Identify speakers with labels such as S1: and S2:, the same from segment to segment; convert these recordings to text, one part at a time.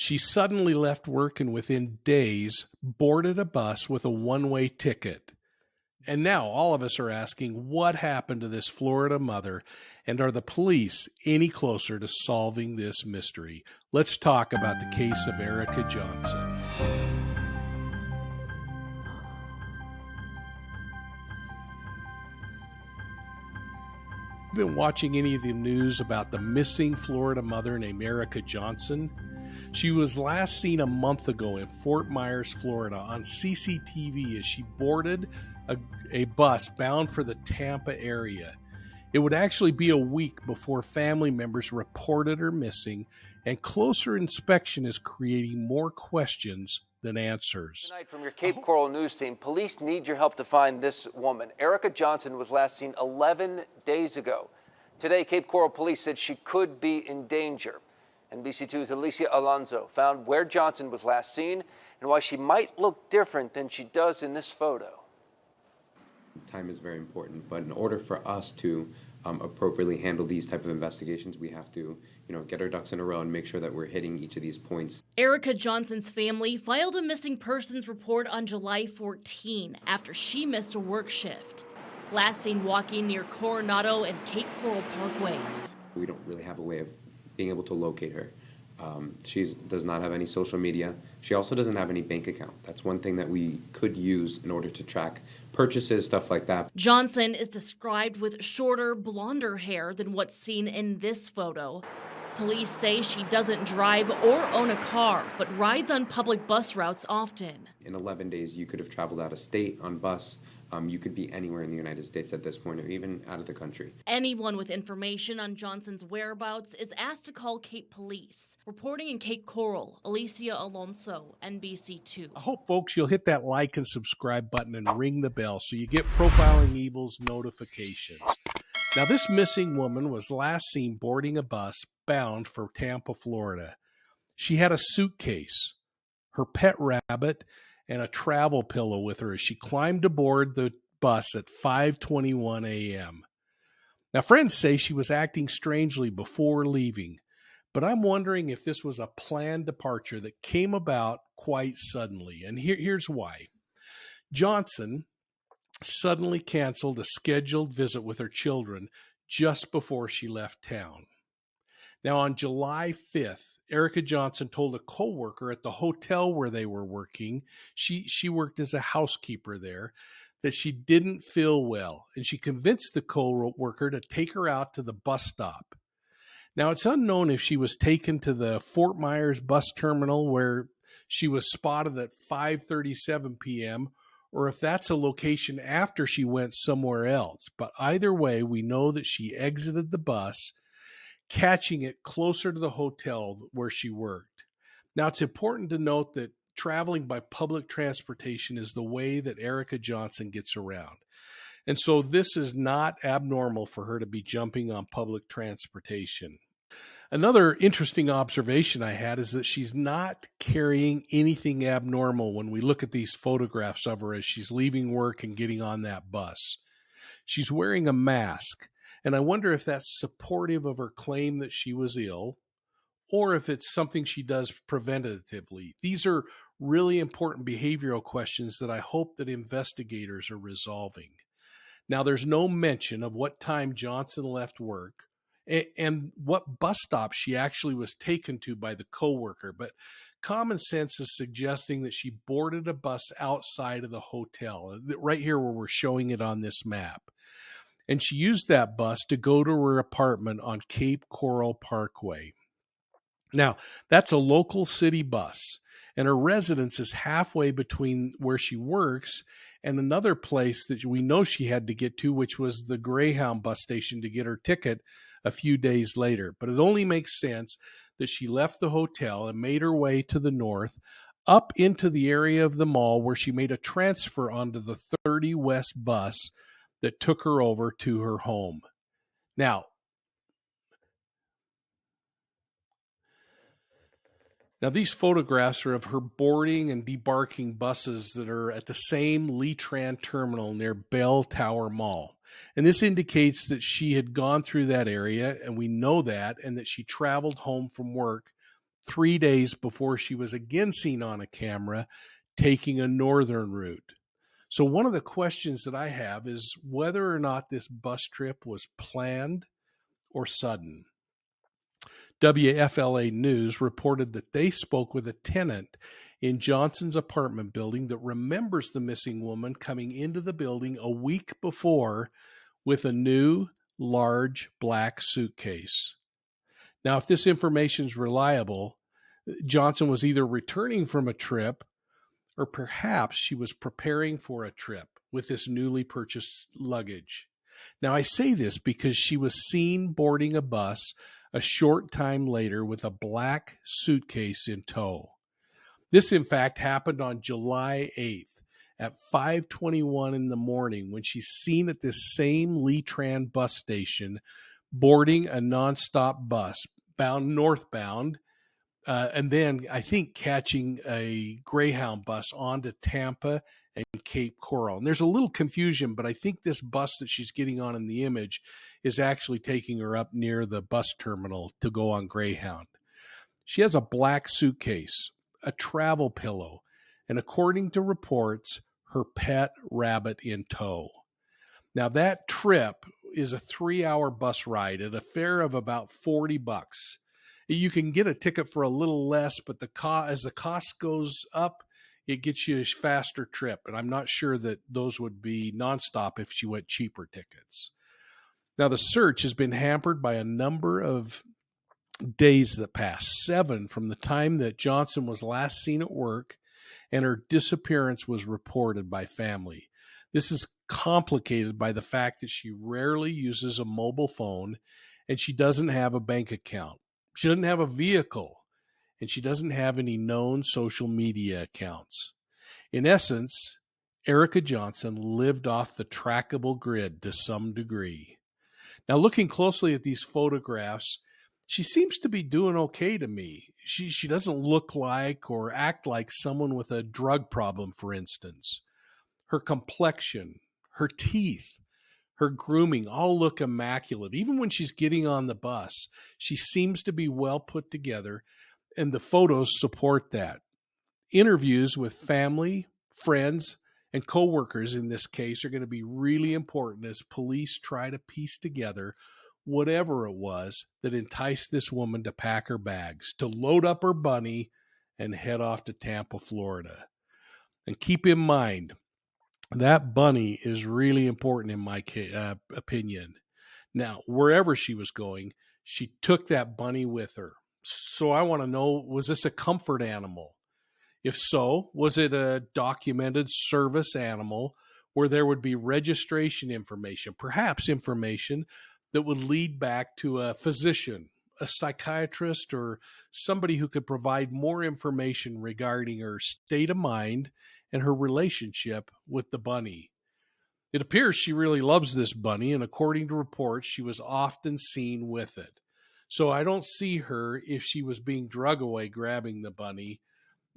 S1: She suddenly left work and within days boarded a bus with a one-way ticket. And now all of us are asking what happened to this Florida mother, and are the police any closer to solving this mystery? Let's talk about the case of Erica Johnson. Been watching any of the news about the missing Florida mother named Erica Johnson? She was last seen a month ago in Fort Myers, Florida on CCTV as she boarded a bus bound for the Tampa area. It would actually be a week before family members reported her missing, and closer inspection is creating more questions than answers.
S2: Tonight from your Cape Coral news team, police need your help to find this woman. Erica Johnson was last seen 11 days ago. Today, Cape Coral police said she could be in danger. NBC2's Alicia Alonso found where Johnson was last seen and why she might look different than she does in this photo.
S3: Time is very important, but in order for us to appropriately handle these type of investigations, we have to, get our ducks in a row and make sure that we're hitting each of these points.
S4: Erica Johnson's family filed a missing persons report on July 14 after she missed a work shift. Last seen walking near Coronado and Cape Coral parkways.
S3: We don't really have a way of being able to locate her. She does not have any social media. She also doesn't have any bank account. That's one thing that we could use in order to track purchases, stuff like that.
S4: Johnson is described with shorter, blonder hair than what's seen in this photo. Police say she doesn't drive or own a car, but rides on public bus routes often.
S3: In 11 days, you could have traveled out of state on bus. You could be anywhere in the United States at this point, or even out of the country.
S4: Anyone with information on Johnson's whereabouts is asked to call Cape Police. Reporting in Cape Coral, Alicia Alonso, NBC2.
S1: I hope, folks, you'll hit that like and subscribe button and ring the bell so you get Profiling Evil's notifications. Now, this missing woman was last seen boarding a bus bound for Tampa, Florida. She had a suitcase, her pet rabbit, and a travel pillow with her as she climbed aboard the bus at 5:21 a.m. Now, friends say she was acting strangely before leaving, but I'm wondering if this was a planned departure that came about quite suddenly. And here's why. Johnson suddenly canceled a scheduled visit with her children just before she left town. Now, on July 5th, Erica Johnson told a co-worker at the hotel where they were working, she worked as a housekeeper there, that she didn't feel well, and she convinced the co-worker to take her out to the bus stop. Now, it's unknown if she was taken to the Fort Myers bus terminal where she was spotted at 5:37 p.m., or if that's a location after she went somewhere else. But either way, we know that she exited the bus, catching it closer to the hotel where she worked. Now, it's important to note that traveling by public transportation is the way that Erica Johnson gets around. And so this is not abnormal for her to be jumping on public transportation. Another interesting observation I had is that she's not carrying anything abnormal when we look at these photographs of her as she's leaving work and getting on that bus. She's wearing a mask. And I wonder if that's supportive of her claim that she was ill, or if it's something she does preventatively. These are really important behavioral questions that I hope that investigators are resolving. Now, there's no mention of what time Johnson left work and what bus stop she actually was taken to by the coworker, but common sense is suggesting that she boarded a bus outside of the hotel, right here where we're showing it on this map. And she used that bus to go to her apartment on Cape Coral Parkway. Now, that's a local city bus, and her residence is halfway between where she works and another place that we know she had to get to, which was the Greyhound bus station to get her ticket a few days later. But it only makes sense that she left the hotel and made her way to the north, up into the area of the mall where she made a transfer onto the 30 West bus that took her over to her home. Now, these photographs are of her boarding and debarking buses that are at the same Letran terminal near Bell Tower Mall. And this indicates that she had gone through that area, and we know that, and that she traveled home from work 3 days before she was again seen on a camera taking a northern route. So one of the questions that I have is whether or not this bus trip was planned or sudden. WFLA News reported that they spoke with a tenant in Johnson's apartment building that remembers the missing woman coming into the building a week before with a new, large black suitcase. Now, if this information is reliable, Johnson was either returning from a trip or perhaps she was preparing for a trip with this newly purchased luggage. Now, I say this because she was seen boarding a bus a short time later with a black suitcase in tow. This, in fact, happened on July 8th at 5:21 in the morning when she's seen at this same Leetran bus station boarding a nonstop bus bound northbound, and then I think catching a Greyhound bus onto Tampa and Cape Coral. And there's a little confusion, but I think this bus that she's getting on in the image is actually taking her up near the bus terminal to go on Greyhound. She has a black suitcase, a travel pillow, and according to reports, her pet rabbit in tow. Now that trip is a 3-hour bus ride at a fare of about $40. You can get a ticket for a little less, but as the cost goes up, it gets you a faster trip. And I'm not sure that those would be nonstop if she went cheaper tickets. Now, the search has been hampered by a number of days that passed, 7 from the time that Johnson was last seen at work and her disappearance was reported by family. This is complicated by the fact that she rarely uses a mobile phone and she doesn't have a bank account. She doesn't have a vehicle, and she doesn't have any known social media accounts. In essence, Erica Johnson lived off the trackable grid to some degree. Now, looking closely at these photographs, she seems to be doing okay to me. She doesn't look like or act like someone with a drug problem, for instance. Her complexion, her teeth, her grooming all look immaculate. Even when she's getting on the bus, she seems to be well put together, and the photos support that. Interviews with family, friends, and coworkers in this case are going to be really important as police try to piece together whatever it was that enticed this woman to pack her bags, to load up her bunny, and head off to Tampa, Florida. And keep in mind, that bunny is really important in my opinion. Now, wherever she was going, she took that bunny with her. So I want to know, was this a comfort animal? If so, was it a documented service animal where there would be registration information, perhaps information that would lead back to a physician, a psychiatrist, or somebody who could provide more information regarding her state of mind and her relationship with the bunny? It appears she really loves this bunny, and according to reports, she was often seen with it. So I don't see her, if she was being drug away, grabbing the bunny.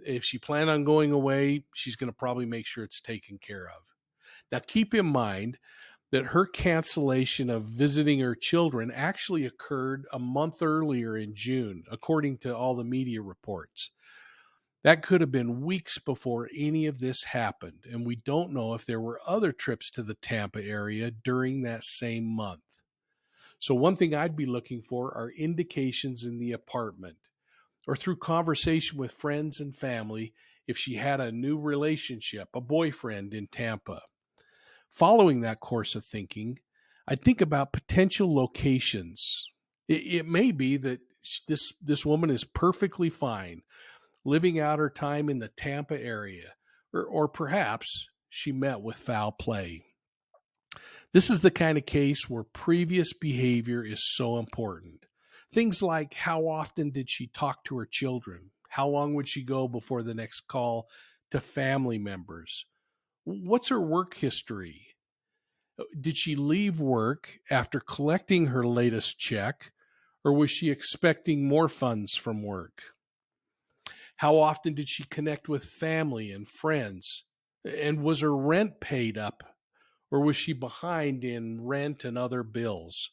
S1: If she planned on going away, she's going to probably make sure it's taken care of. Now, keep in mind that her cancellation of visiting her children actually occurred a month earlier in June, according to all the media reports. That could have been weeks before any of this happened, and we don't know if there were other trips to the Tampa area during that same month. So one thing I'd be looking for are indications in the apartment or through conversation with friends and family if she had a new relationship, a boyfriend in Tampa. Following that course of thinking, I think about potential locations. It may be that this woman is perfectly fine living out her time in the Tampa area, or perhaps she met with foul play. This is the kind of case where previous behavior is so important. Things like how often did she talk to her children? How long would she go before the next call to family members? What's her work history? Did she leave work after collecting her latest check, or was she expecting more funds from work? How often did she connect with family and friends? And was her rent paid up, or was she behind in rent and other bills?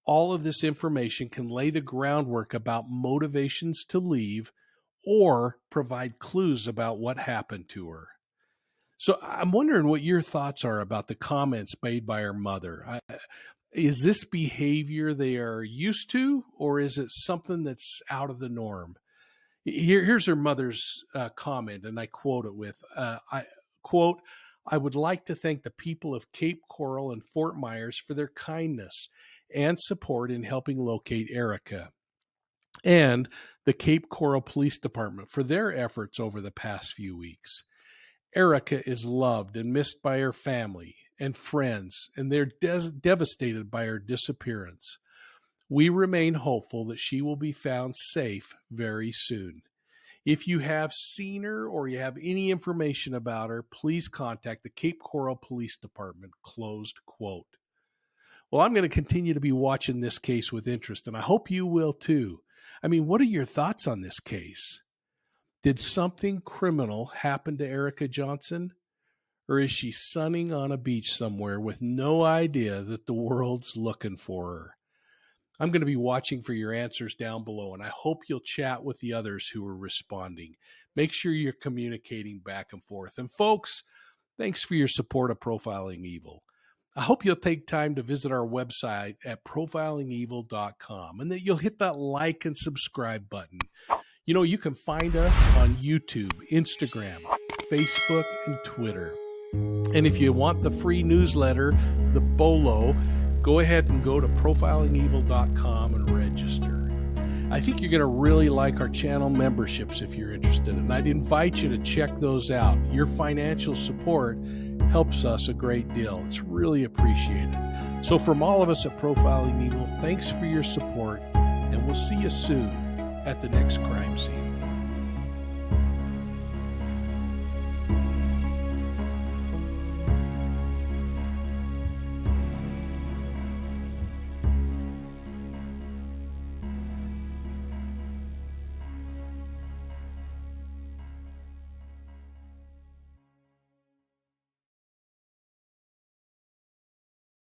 S1: All of this information can lay the groundwork about motivations to leave or provide clues about what happened to her. So I'm wondering what your thoughts are about the comments made by her mother. Is this behavior they are used to, or is it something that's out of the norm? Here's her mother's comment, and I quote it with, I quote, "I would like to thank the people of Cape Coral and Fort Myers for their kindness and support in helping locate Erica, and the Cape Coral Police Department for their efforts over the past few weeks. Erica is loved and missed by her family and friends, and they're devastated by her disappearance. We remain hopeful that she will be found safe very soon. If you have seen her or you have any information about her, please contact the Cape Coral Police Department." Closed quote. Well, I'm going to continue to be watching this case with interest, and I hope you will too. I mean, what are your thoughts on this case? Did something criminal happen to Erica Johnson? Or is she sunning on a beach somewhere with no idea that the world's looking for her? I'm going to be watching for your answers down below, and I hope you'll chat with the others who are responding. Make sure you're communicating back and forth. And folks, thanks for your support of Profiling Evil. I hope you'll take time to visit our website at profilingevil.com and that you'll hit that like and subscribe button. You know, you can find us on YouTube, Instagram, Facebook, and Twitter. And if you want the free newsletter, the B.O.L.O, go ahead and go to profilingevil.com and register. I think you're going to really like our channel memberships if you're interested, and I'd invite you to check those out. Your financial support helps us a great deal. It's really appreciated. So from all of us at Profiling Evil, thanks for your support, and we'll see you soon at the next crime scene.